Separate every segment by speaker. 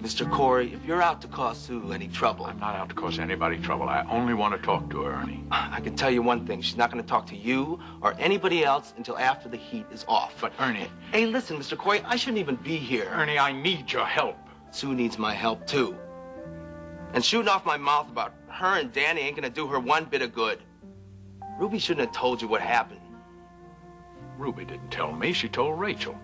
Speaker 1: Mr. Corey, if you're out to cause Sue any trouble...
Speaker 2: I'm not out to cause anybody trouble. I only want to talk to her, Ernie.
Speaker 1: I can tell you one thing. She's not going to talk to you or anybody else until after the heat is off.
Speaker 2: But, Ernie...
Speaker 1: Hey, listen, Mr. Corey, I shouldn't even be here.
Speaker 2: Ernie, I need your help.
Speaker 1: Sue needs my help, too. And shooting off my mouth about her and Danny ain't going to do her one bit of good. Ruby shouldn't have told you what happened.
Speaker 2: Ruby didn't tell me. She told Rachel.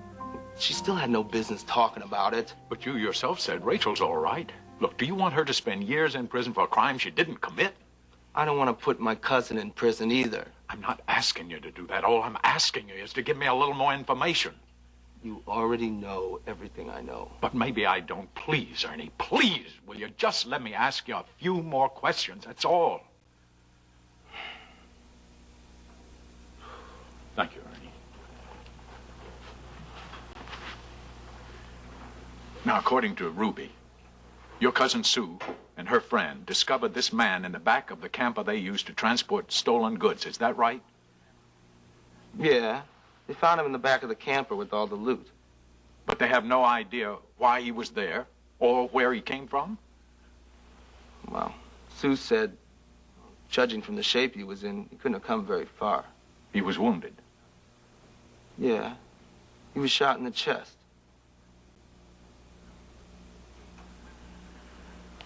Speaker 1: She still had no business talking about it.
Speaker 2: But you yourself said Rachel's all right. Look, do you want her to spend years in prison for a crime she didn't commit?
Speaker 1: I don't want to put my cousin in prison either.
Speaker 2: I'm not asking you to do that. All I'm asking you is to give me a little more information.
Speaker 1: You already know everything I know.
Speaker 2: But maybe I don't. Please, Ernie, please, will you just let me ask you a few more questions? That's all. Thank you, Ernie. Now, according to Ruby, your cousin Sue and her friend discovered this man in the back of the camper they used to transport stolen goods. Is that right?
Speaker 1: Yeah. They found him in the back of the camper with all the loot.
Speaker 2: But they have no idea why he was there or where he came from?
Speaker 1: Well, Sue said, judging from the shape he was in, he couldn't have come very far.
Speaker 2: He was wounded?
Speaker 1: Yeah. He was shot in the chest.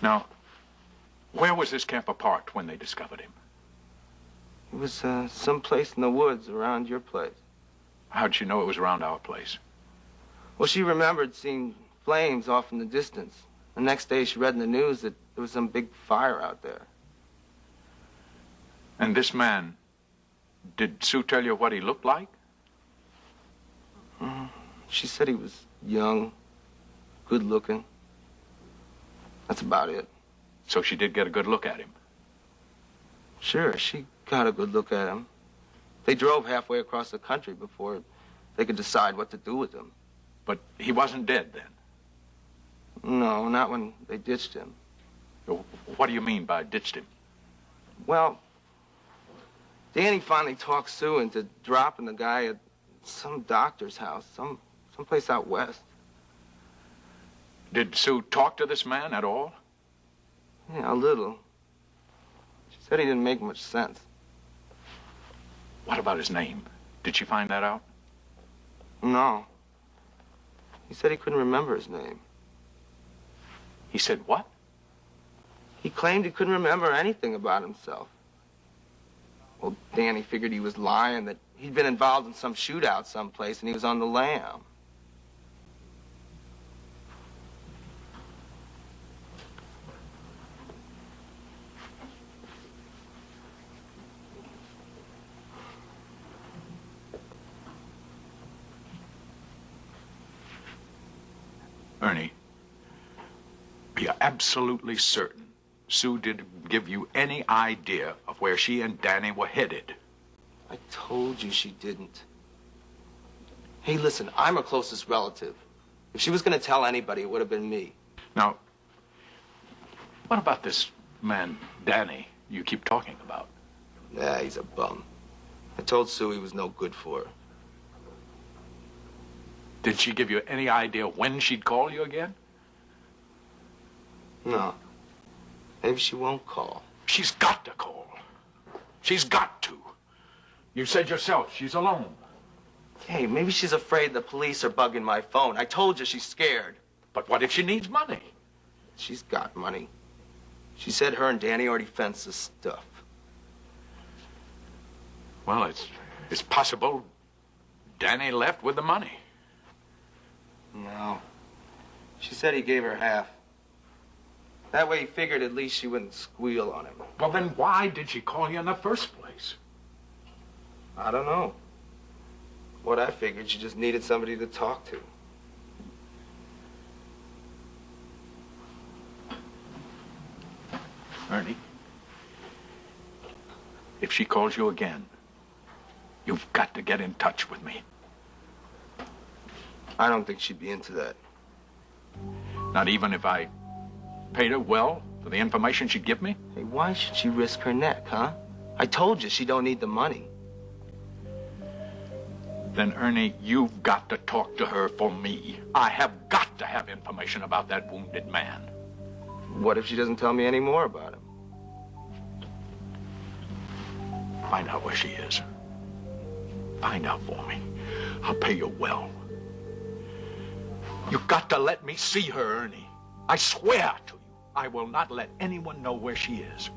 Speaker 2: Now, where was this camper parked when they discovered him?
Speaker 1: It was someplace in the woods around your place.
Speaker 2: How'd she know it was around our place?
Speaker 1: Well, she remembered seeing flames off in the distance. The next day she read in the news that there was some big fire out there.
Speaker 2: And this man, did Sue tell you what he looked like?
Speaker 1: She said he was young, good looking. That's about it.
Speaker 2: So she did get a good look at him?
Speaker 1: Sure, she got a good look at him. They drove halfway across the country before they could decide what to do with him.
Speaker 2: But he wasn't dead then?
Speaker 1: No, not when they ditched him.
Speaker 2: What do you mean by ditched him?
Speaker 1: Well, Danny finally talked Sue into dropping the guy at some doctor's house, someplace out west.
Speaker 2: Did Sue talk to this man at all?
Speaker 1: Yeah, a little. She said he didn't make much sense.
Speaker 2: What about his name? Did she find that out?
Speaker 1: No. He said he couldn't remember his name.
Speaker 2: He said what?
Speaker 1: He claimed he couldn't remember anything about himself. Well, Danny figured he was lying, that he'd been involved in some shootout someplace and he was on the lam.
Speaker 2: Ernie, are you absolutely certain Sue didn't give you any idea of where she and Danny were headed?
Speaker 1: I told you she didn't. Hey, listen, I'm her closest relative. If she was going to tell anybody, it would have been me.
Speaker 2: Now, what about this man, Danny, you keep talking about?
Speaker 1: Yeah, he's a bum. I told Sue he was no good for her.
Speaker 2: Did she give you any idea when she'd call you again?
Speaker 1: No. Maybe she won't call.
Speaker 2: She's got to call. She's got to. You said yourself she's alone.
Speaker 1: Hey, maybe she's afraid the police are bugging my phone. I told you she's scared.
Speaker 2: But what if she needs money?
Speaker 1: She's got money. She said her and Danny already fenced this stuff.
Speaker 2: Well, it's possible Danny left with the money.
Speaker 1: No. She said he gave her half. That way he figured at least she wouldn't squeal on him.
Speaker 2: Well, then why did she call you in the first place?
Speaker 1: I don't know. What I figured, she just needed somebody to talk to.
Speaker 2: Ernie, if she calls you again, you've got to get in touch with me.
Speaker 1: I don't think she'd be into that.
Speaker 2: Not even if I paid her well for the information she'd give me?
Speaker 1: Hey, why should she risk her neck, huh? I told you she don't need the money.
Speaker 2: Then, Ernie, you've got to talk to her for me. I have got to have information about that wounded man.
Speaker 1: What if she doesn't tell me any more about him?
Speaker 2: Find out where she is. Find out for me. I'll pay you well. You've got to let me see her, Ernie. I swear to you, I will not let anyone know where she is.